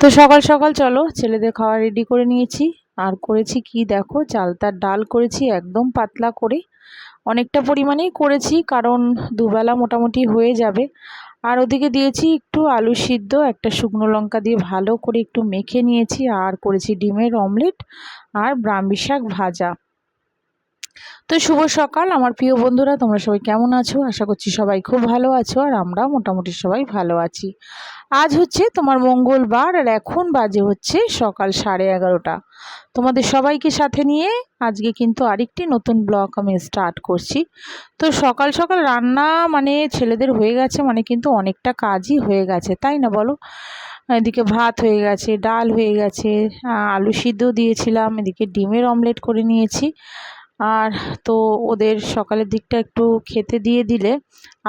তো সকাল সকাল চলো ছেলেদের খাওয়া রেডি করে নিয়েছি। আর করেছি কি দেখো, চালতার ডাল করেছি একদম পাতলা করে, অনেকটা পরিমাণেই করেছি কারণ দুবেলা মোটামুটি হয়ে যাবে। আর ওদিকে দিয়েছি একটু আলু সিদ্ধ, একটা শুকনো লঙ্কা দিয়ে ভালো করে একটু মেখে নিয়েছি। আর করেছি ডিমের অমলেট আর ব্রাহ্মী শাক ভাজা। তো শুভ সকাল আমার প্রিয় বন্ধুরা, তোমরা সবাই কেমন আছো? আশা করছি সবাই খুব ভালো আছো, আর আমরা মোটামুটি সবাই ভালো আছি। আজ হচ্ছে তোমার মঙ্গলবার, আর এখন বাজে হচ্ছে সকাল 11:30। তোমাদের সবাইকে সাথে নিয়ে আজকে কিন্তু আরেকটি নতুন ব্লগ আমি স্টার্ট করছি। তো সকাল সকাল রান্না মানে ছেলেদের হয়ে গেছে মানে কিন্তু অনেকটা কাজই হয়ে গেছে, তাই না বলো? এদিকে ভাত হয়ে গেছে, ডাল হয়ে গেছে, আলু সিদ্ধ দিয়েছিলাম, এদিকে ডিমের অমলেট করে নিয়েছি। আর তো ওদের সকালের দিকটা একটু খেতে দিয়ে দিলে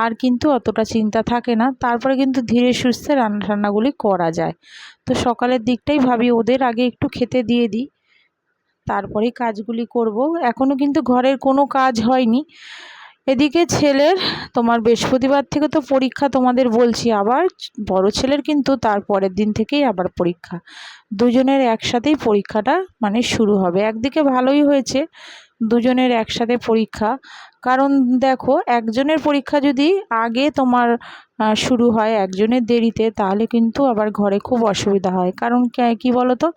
আর কিন্তু অতটা চিন্তা থাকে না, তারপরে কিন্তু ধীরে সুস্থে রান্নাগুলি করা যায়। তো সকালের দিকটাই ভাবি ওদের আগে একটু খেতে দিয়ে দিই, তারপরেই কাজগুলি করব। এখনও কিন্তু ঘরের কোনো কাজ হয়নি। এদিকে ছেলের তোমার বৃহস্পতিবার থেকে তো পরীক্ষা, তোমাদের বলছি, আবার বড় ছেলের কিন্তু তার পরের দিন থেকেই আবার পরীক্ষা। দুজনের একসাথেই পরীক্ষাটা মানে শুরু হবে। একদিকে ভালোই হয়েছে দুজনের একসাথে পরীক্ষা, কারণ দেখো একজনের পরীক্ষা যদি আগে তোমার শুরু হয় একজনের দেরিতে, তাহলে কিন্তু আবার ঘরে খুব অসুবিধা হয়। কারণ কি বলো তো,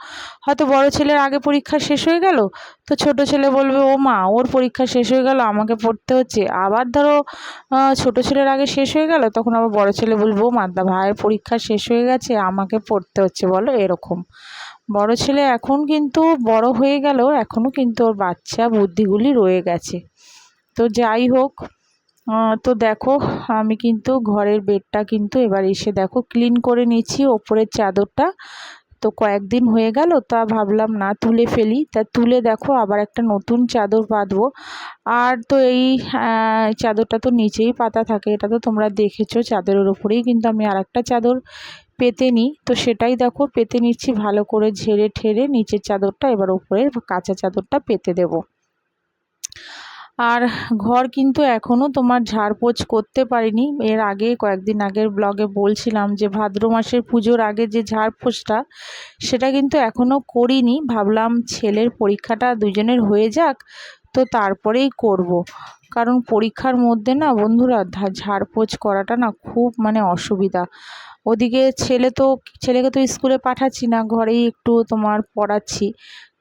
হয়তো বড় ছেলের আগে পরীক্ষা শেষ হয়ে গেল, তো ছোট ছেলে বলবে ও মা ওর পরীক্ষা শেষ হয়ে গেল আমাকে পড়তে হচ্ছে। আবার ধরো ছোট ছেলের আগে শেষ হয়ে গেল, তখন আবার বড় ছেলে বলবো ও মা ভাইয়ের পরীক্ষা শেষ হয়ে গেছে আমাকে পড়তে হচ্ছে, বলো এরকম। বড় ছেলে এখন কিন্তু বড় হয়ে গেল, এখনও কিন্তু ওর বাচ্চা বুদ্ধিগুলি রয়ে গেছে। তো যাই হোক, তো দেখো আমি কিন্তু ঘরের বেডটা কিন্তু এবার এসে দেখো ক্লিন করে নিচ্ছি, ওপরের চাদরটা তো কয়েকদিন হয়ে গেল, তা ভাবলাম না তুলে ফেলি, তা তুলে দেখো আবার একটা নতুন চাদর পাতবো। আর তো এই চাদরটা তো নিচেই পাতা থাকে, এটা তো তোমরা দেখেছো, চাদরের ওপরেই কিন্তু আমি আর একটা চাদর পেতে নিই। তো সেটাই দেখো পেতে নিচ্ছি ভালো করে ঝেড়ে ঠেড়ে নিচের চাদরটা, এবার উপরের কাঁচা চাদরটা পেতে দেব। আর ঘর কিন্তু এখনও তোমার ঝাড়পোছ করতে পারিনি। এর আগে কয়েকদিন আগের ব্লগে বলছিলাম যে ভাদ্র মাসের পুজোর আগে যে ঝাড়পোছটা, সেটা কিন্তু এখনও করিনি। ভাবলাম ছেলের পরীক্ষাটা দুজনের হয়ে যাক, তো তারপরেই করব। কারণ পরীক্ষার মধ্যে না বন্ধুরা ঝাড়পোছ করাটা না খুব মানে অসুবিধা। ওদিকে ছেলেকে তো স্কুলে পাঠাচ্ছি না, ঘরেই একটু তোমার পড়াচ্ছি।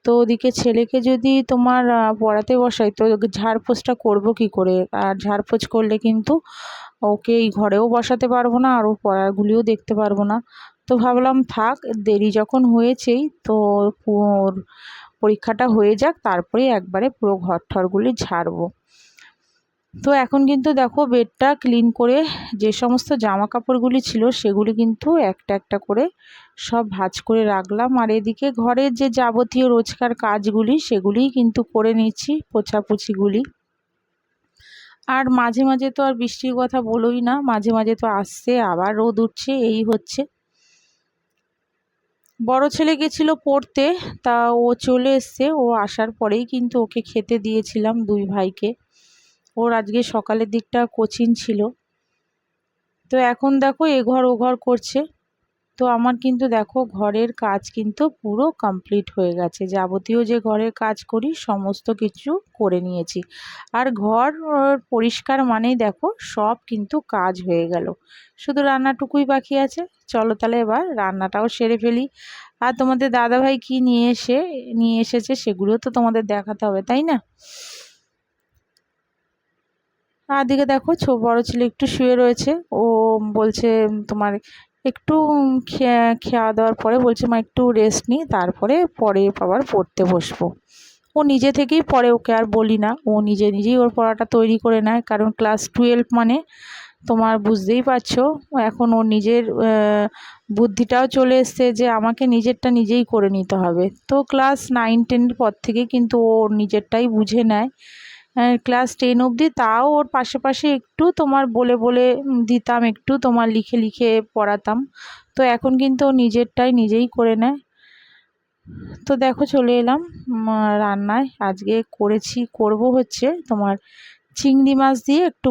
তো ওদিকে ছেলেকে যদি তোমার পড়াতে বসাই, তো ঝাড়পোছটা করবো কি করে? আর ঝাড়পোছ করলে কিন্তু ওকে এই ঘরেও বসাতে পারবো না, আর ওর পড়াগুলিও দেখতে পারবো না। তো ভাবলাম থাক, দেরি যখন হয়েছেই তো ওর পরীক্ষাটা হয়ে যাক, তারপরে একবারে পুরো ঘর ঠরগুলি ঝাড়বো। তো এখন কিন্তু দেখো বেডটা ক্লিন করে যে সমস্ত জামা কাপড়গুলি ছিল সেগুলি কিন্তু একটা একটা করে সব ভাঁজ করে রাখলাম। আর এদিকে ঘরের যে যাবতীয় রোজকার কাজগুলি সেগুলিই কিন্তু করে নিচ্ছি, পোছাপুছিগুলি। আর মাঝে মাঝে তো আর বৃষ্টির কথা বলোই না, মাঝে মাঝে তো আসছে আবার রোদ উঠছে, এই হচ্ছে। বড় ছেলে গেছিল পড়তে, তা ও চলে এসছে। ও আসার পরেই কিন্তু ওকে খেতে দিয়েছিলাম দুই ভাইকে। ওর আজকে সকালের দিকটা কোচিং ছিল। তো এখন দেখো এঘর ওঘর করছে। তো আমার কিন্তু দেখো ঘরের কাজ কিন্তু পুরো কমপ্লিট হয়ে গেছে, যাবতীয় যে ঘরের কাজ করি সমস্ত কিছু করে নিয়েছি। আর ঘর পরিষ্কার মানেই দেখো সব কিন্তু কাজ হয়ে গেল, শুধু রান্নাটুকুই বাকি আছে। চলো তাহলে এবার রান্নাটাও সেরে ফেলি। আর তোমাদের দাদাভাই কি নিয়ে এসেছে সেগুলো তো তোমাদের দেখাতে হবে, তাই না? আর দিকে দেখো বড় ছেলে একটু শুয়ে রয়েছে। ও বলছে তোমার একটু খাওয়া দাওয়ার পরে বলছে মা একটু রেস্ট নিই, তারপরে পরে আবার পড়তে বসবো। ও নিজে থেকেই পড়ে, ওকে আর বলি না, ও নিজে নিজেই ওর পড়াটা তৈরি করে নেয়। কারণ ক্লাস 12 মানে তোমার বুঝতেই পারছো, এখন ওর নিজের বুদ্ধিটাও চলে এসছে যে আমাকে নিজেরটা নিজেই করে নিতে হবে। তো ক্লাস 9-10 পর থেকে কিন্তু ও ওর নিজেরটাই বুঝে নেয়। ক্লাস 10 অবধি তাও ওর পাশে পাশে একটু তোমার বলে বলে দিতাম, একটু তোমার লিখে লিখে পড়াতাম। তো এখন কিন্তু ও নিজেরটাই নিজেই করে নেয়। তো দেখো চলে এলাম রান্নায়। আজকে করব হচ্ছে তোমার চিংড়ি মাছ দিয়ে একটু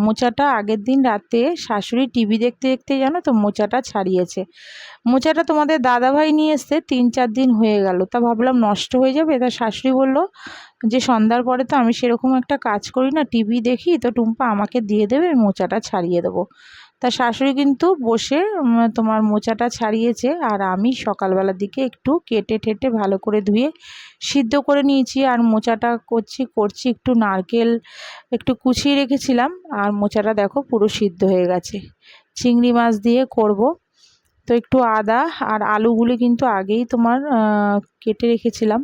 মোচাটা আগের দিন রাতে শাশুড়ি টিভি দেখতে দেখতে জানো তো মোচাটা ছাড়িয়েছে। মোচাটা তোমাদের দাদাভাই নিয়ে এসছে 3-4 দিন হয়ে গেল, তা ভাবলাম নষ্ট হয়ে যাবে। তা শাশুড়ি বলল যে সন্ধ্যার পরে তো আমি সেরকম একটা কাজ করি না, টিভি দেখি, তো টুম্পা আমাকে দিয়ে দেবে, মোচাটা ছাড়িয়ে দেবো। তা শাশুড়ি কিন্তু বসে তোমার মোচাটা ছাড়িয়েছে, আর আমি সকালবেলার দিকে একটু কেটে টেটে ভালো করে ধুয়ে সিদ্ধ করে নিয়েছি। আর মোচাটা করছি একটু নারকেল একটু কুচিয়ে রেখেছিলাম, আর মোচাটা দেখো পুরো সিদ্ধ হয়ে গেছে। চিংড়ি মাছ দিয়ে করব, তো একটু আদা আর আলুগুলি কিন্তু আগেই তোমার কেটে রেখেছিলাম।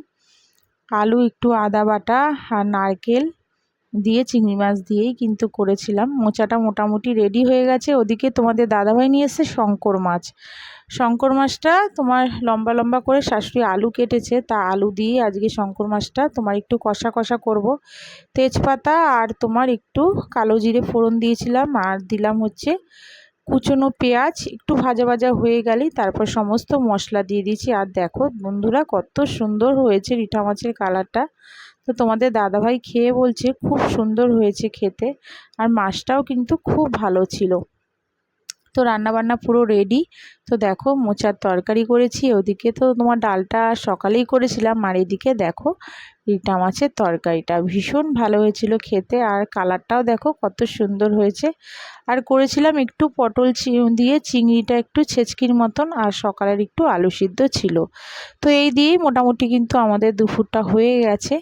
আলু, একটু আদা বাটা আর নারকেল দিয়ে চিংড়ি মাছ দিয়েই কিন্তু করেছিলাম। মোচাটা মোটামুটি রেডি হয়ে গেছে। ওদিকে তোমাদের দাদাভাই নিয়ে এসেছে শঙ্কর মাছ। শঙ্কর মাছটা তোমার লম্বা লম্বা করে শাশুড়ি আলু কেটেছে, তা আলু দিয়ে আজকে শঙ্কর মাছটা তোমার একটু কষা কষা করব। তেজপাতা আর তোমার একটু কালো জিরে ফোড়ন দিয়েছিলাম, আর দিলাম হচ্ছে কুচনো পেঁয়াজ। একটু ভাজা ভাজা হয়ে গেলেই তারপর সমস্ত মশলা দিয়ে দিয়েছি। আর দেখো বন্ধুরা কত সুন্দর হয়েছে রিঠা মাছের কালারটা। তো তোমাদের দাদাভাই খেয়ে বলছে খুব সুন্দর হয়েছে খেতে, আর মাছটাও কিন্তু খুব ভালো ছিল। তো রান্নাবান্না পুরো রেডি। তো দেখো মোচার তরকারি করেছি, ওদিকে তো তোমার ডালটা সকালেই করেছিলাম, আর এদিকে দেখো রিঠা মাছের তরকারিটা ভীষণ ভালো হয়েছিল খেতে, আর কালারটাও দেখো কত সুন্দর হয়েছে। আর করেছিলাম একটু পটল দিয়ে চিংড়িটা একটু ছেচকির মতন, আর সকালের একটু আলু সিদ্ধ ছিল। তো এই দিয়েই মোটামুটি কিন্তু আমাদের দুপুরটা হয়ে গেছে।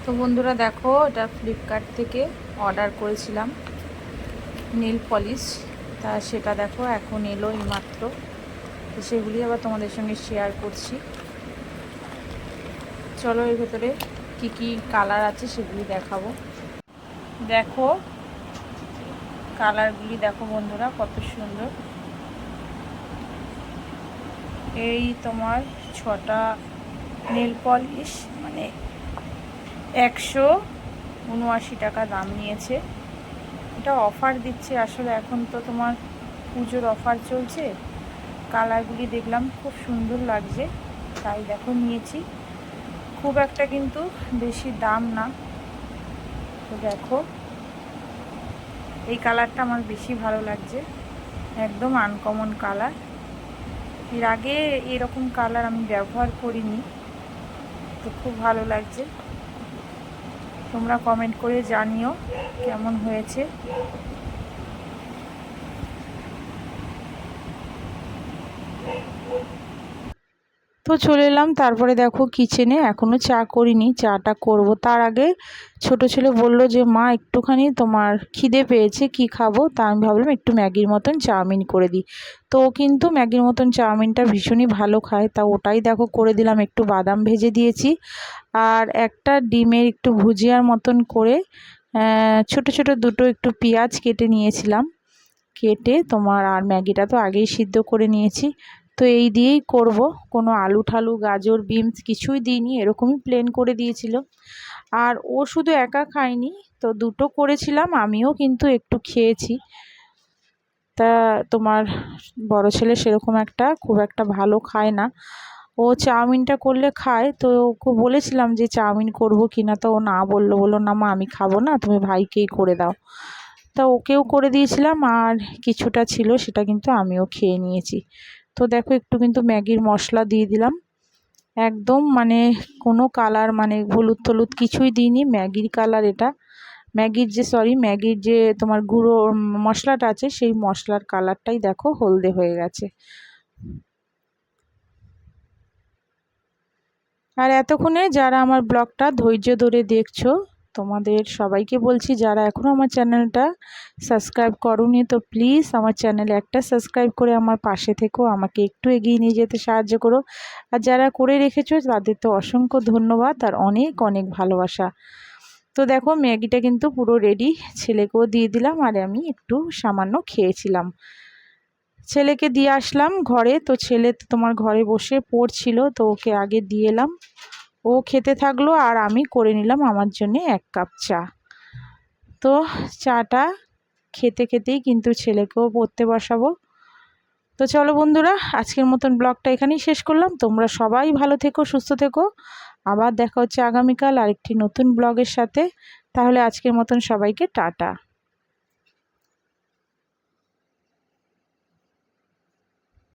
তো বন্ধুরা দেখো, এটা ফ্লিপকার্ট থেকে অর্ডার করেছিলাম নেল পলিশ, তা সেটা দেখো এখন এলো এইমাত্র। তো সেগুলি আবার তোমাদের সঙ্গে শেয়ার করছি। চলো এর ভেতরে কি কি কালার আছে সেগুলি দেখাবো। দেখো কালারগুলি দেখো বন্ধুরা কত সুন্দর। এই তোমার 6টা নেল পলিশ, মানে 179 টাকা দাম নিয়েছে। এটা অফার দিচ্ছে আসলে, এখন তো তোমার পুজোর অফার চলছে। কালারগুলি দেখলাম খুব সুন্দর লাগছে, তাই দেখো নিয়েছি। খুব একটা কিন্তু বেশি দাম না। তো দেখো এই কালারটা আমার বেশি ভালো লাগছে, একদম আনকমন কালার। এর আগে এরকম কালার আমি ব্যবহার করিনি, তো খুব ভালো লাগছে। তোমরা কমেন্ট করে জানিও কেমন হয়েছে। তো চলে এলাম, তারপরে দেখো কিচেনে এখনও চা করিনি, চাটা করব। তার আগে ছোট ছেলে বলল যে মা একটুখানি তোমার খিদে পেয়েছে, কি খাবো। তা আমি ভাবলাম একটু ম্যাগির মতন চাউমিন করে দিই। তো ও কিন্তু ম্যাগির মতন চাউমিনটা ভীষণই ভালো খায়, তা ওটাই দেখো করে দিলাম। একটু বাদাম ভেজে দিয়েছি, আর একটা ডিমের একটু ভুজিয়ার মতন করে ছোট ছোট দুটো একটু পেঁয়াজ কেটে নিয়েছিলাম, কেটে তোমার, আর ম্যাগিটা তো আগেই সিদ্ধ করে নিয়েছি। তো এই দিয়েই করব, কোনো আলু ঠালু গাজর বিনস কিছুই দিইনি, এরকমই প্লেন করে দিয়েছিল। আর ও শুধু একা খায়নি, তো দুটো করেছিলাম, আমিও কিন্তু একটু খেয়েছি। তা তোমার বড় ছেলে সেরকম খুব একটা ভালো খায় না, ও চাউমিনটা করলে খায়। তো ওকে বলেছিলাম যে চাউমিন করব কিনা, তো ও না বললো না মা আমি খাবো না, তুমি ভাইকেই করে দাও। তা ওকেও করে দিয়েছিলাম, আর কিছুটা ছিল সেটা কিন্তু আমিও খেয়ে নিয়েছি। তো দেখো একটু কিন্তু ম্যাগির মশলা দিয়ে দিলাম, একদম মানে কোনো কালার মানে হলুদ টলুদ কিছুই দিইনি, ম্যাগির কালার এটা। ম্যাগির যে তোমার গুঁড়ো মশলাটা আছে, সেই মশলার কালারটাই দেখো হলদে হয়ে গেছে। আর এতক্ষণে যারা আমার ব্লগটা ধৈর্য ধরে দেখছো, তোমাদের সবাইকে বলছি যারা এখনও আমার চ্যানেলটা সাবস্ক্রাইব করোনি, তো প্লিজ আমার চ্যানেলে একটা সাবস্ক্রাইব করে আমার পাশে থেকো, আমাকে একটু এগিয়ে নিয়ে যেতে সাহায্য করো। আর যারা করে রেখেছো তাদের তো অসংখ্য ধন্যবাদ আর অনেক অনেক ভালোবাসা। তো দেখো ম্যাগিটা কিন্তু পুরো রেডি, ছেলেকেও দিয়ে দিলাম, আর আমি একটু সামান্য খেয়েছিলাম। ছেলেকে দিয়ে আসলাম ঘরে, তো ছেলে তোমার ঘরে বসে পড়ছিল, তো ওকে আগে দিয়ে এলাম, ও খেতে থাকলো, আর আমি করে নিলাম আমার জন্যে 1 কাপ চা। তো চাটা খেতে খেতেই কিন্তু ছেলেকেও পড়তে বসাবো। তো চলো বন্ধুরা, আজকের মতন ব্লগটা এখানেই শেষ করলাম। তোমরা সবাই ভালো থেকো, সুস্থ থেকো। আবার দেখা হচ্ছে আগামীকাল আরেকটি নতুন ব্লগের সাথে। তাহলে আজকের মতন সবাইকে টাটা।